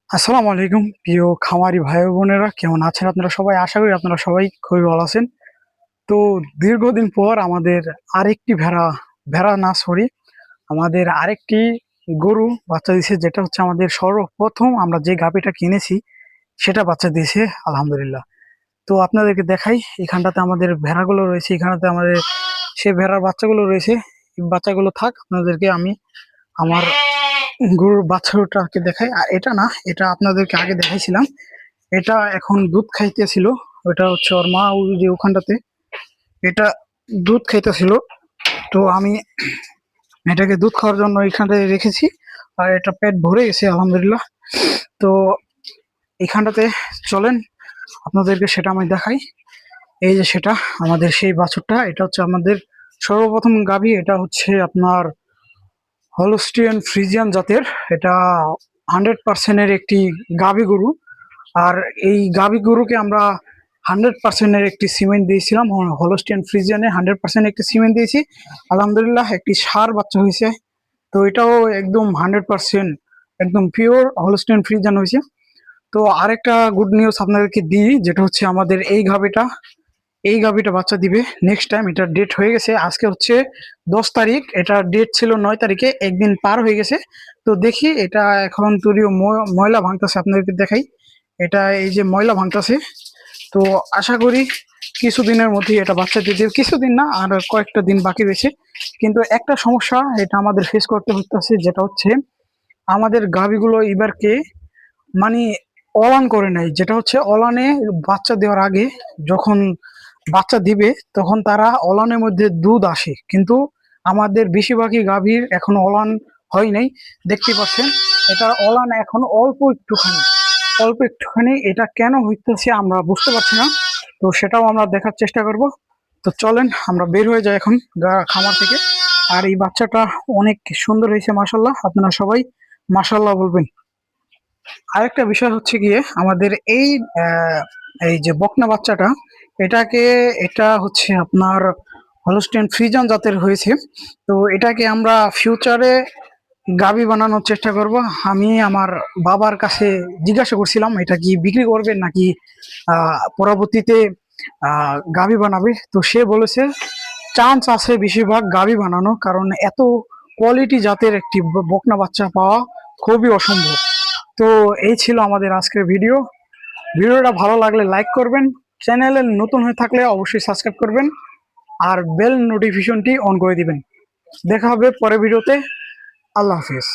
আসসালামু আলাইকুম প্রিয় খামারি ভাই বোনেরা, কেমন আছেন আপনারা সবাই? আশা করি আপনারা সবাই খুবই ভালো আছেন। তো দীর্ঘদিন পর আমাদের আরেকটি ভেড়া ভেড়া না সরি আমাদের আরেকটি গরু বাচ্চা দিয়েছে, যেটা হচ্ছে আমাদের সর্বপ্রথম আমরা যে গাভীটা কিনেছি সেটা বাচ্চা দিয়েছে আলহামদুলিল্লাহ। তো আপনাদেরকে দেখাই, এখানটাতে আমাদের ভেড়াগুলো রয়েছে, এখানটাতে আমাদের সেই ভেড়ার বাচ্চাগুলো রয়েছে। এই বাচ্চাগুলো থাক, আপনাদেরকে আমি আমার গরুর বাছুরটাকে দেখাই। আর এটা না, এটা আপনাদেরকে আগে দেখাইছিলাম। এটা এখন দুধ খাইতেছিল। ওটা হচ্ছে ওর মা, ওই যে ওখানটাতে এটা দুধ খাইতেছিল। তো আমি এটাকে দুধ খাওয়ার জন্য এখানটায় রেখেছি। আর এটা পেট ভরে গেছে আলহামদুলিল্লাহ। তো এখানটাতে চলেন আপনাদেরকে সেটা আমি দেখাই। এই যে সেটা আমাদের সেই বাছুরটা, এটা হচ্ছে আমাদের সর্বপ্রথম গাভী। এটা হচ্ছে আপনার হলস্টিয়ান ফ্রিজিয়ান জাতের। এটা 100% একটি গাভী গরু। আর এই গাভী গরুকে আমরা 100% একটি সিমেন্ট দিয়েছিলাম। হলস্টিয়ান ফ্রিজিয়ানে 100% একটি সিমেন্ট দিয়েছি। আলহামদুলিল্লাহ একটি ষাঁড় বাচ্চা হয়েছে। তো এটাও একদম 100% একদম পিওর হলস্টিয়ান ফ্রিজিয়ান হয়েছে। তো আরেকটা গুড নিউজ আপনাদেরকে দিই, যেটা হচ্ছে আমাদের এই গাভীটা বাচ্চা দিবে নেক্সট টাইম। এটা ডেট হয়ে গেছে, আজকে হচ্ছে 10 তারিখ, এটা ডেট ছিল 9 তারিখে, একদিন পার হয়ে গেছে। তো দেখি এটা এখন তুরিও ময়লা ভাঙতেছে, আপনাদেরকে দেখাই। এটা এই যে ময়লা ভাঙতেছে। তো আশা করি কিছুদিনের মধ্যেই এটা বাচ্চা দিয়ে দেবে, কিছুদিন না আর কয়েকটা দিন বাকি রয়েছে। কিন্তু একটা সমস্যা এটা আমাদের ফেস করতে হচ্ছে, যেটা হচ্ছে আমাদের গাভীগুলো এবারকে মানে অলান করে নাই। যেটা হচ্ছে অলানে বাচ্চা দেওয়ার আগে যখন বাচ্চা দিবে তখন তারা অলানের মধ্যে দুধ আসে, কিন্তু আমাদের বেশিরভাগই গাভীর এখন অলান হয় নাই। দেখতে পাচ্ছেন এটা অলান এখন অল্প একটুখানি। এটা কেন হইতেছে আমরা বুঝতে পারছি না। তো সেটাও আমরা দেখার চেষ্টা করব। তো চলেন আমরা বের হয়ে যাই এখন খামার থেকে। আর এই বাচ্চাটা অনেক সুন্দর হয়েছে মাশাল্লাহ, আপনারা সবাই মাশাল্লাহ বলবেন। আরেকটা বিষয় হচ্ছে গিয়ে আমাদের এই যে বকনা বাচ্চাটা, এটা হচ্ছে আপনার হলস্টেইন ফ্রিজিয়ান জাতের হয়েছে। তো এটাকে আমরা ফিউচারে গাবি বানানোর চেষ্টা করব। আমি আমার বাবার কাছে জিজ্ঞাসা করছিলাম এটা কি বিক্রি করবে নাকি পরবর্তীতে গাবি বানাবে। তো সে বলেছে চান্স আছে বেশিরভাগ গাবি বানানো, কারণ এত কোয়ালিটি জাতের একটি বকনা বাচ্চা পাওয়া খুবই অসম্ভব। তো এই ছিল আমাদের আজকের ভিডিওটা ভালো লাগলে লাইক করবেন, চ্যানেলে নতুন হয়ে থাকলে অবশ্যই সাবস্ক্রাইব করবেন, আর বেল নোটিফিকেশনটি অন করে দিবেন। দেখা হবে পরের ভিডিওতে। আল্লাহ হাফিজ।